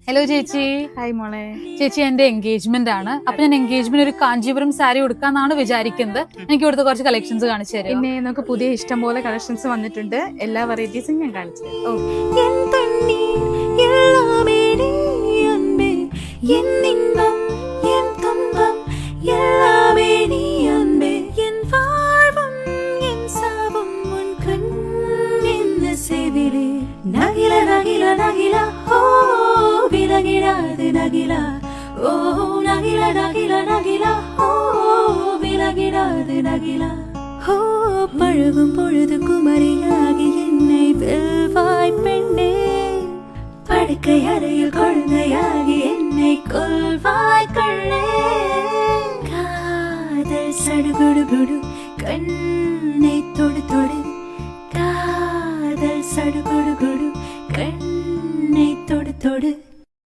Hello ചേച്ചി. Hi മോളെ. ചേച്ചി എന്റെ എൻഗേജ്മെന്റ് ആണ്. അപ്പൊ ഞാൻ എൻഗേജ്മെന്റ് ഒരു കാഞ്ചീപുരം സാരി കൊടുക്കാന്നാണ് വിചാരിക്കുന്നത്. എനിക്ക് ഇവിടുത്തെ കുറച്ച് കളക്ഷൻസ് കാണിച്ചു തരാം. പിന്നെ നമുക്ക് പുതിയ ഇഷ്ടം പോലെ കളക്ഷൻസ് വന്നിട്ടുണ്ട്. എല്ലാ വെറൈറ്റീസും ഞാൻ കാണിച്ചു തരാം. Nagila, nagila, nagila, oh, vilagirade nagila, oh, nagila, nagila, nagila, oh, vilagirade nagila, oh, பழகும் பொழுது குமரியாகி என்னை வெல்வாய் பெண்ணே, படுக்கை அறையில் குழந்தையாகி என்னை கொல்வாய் கண்ணே, காதல் சடுகுடு குடு கண்ணை தொடு தொடு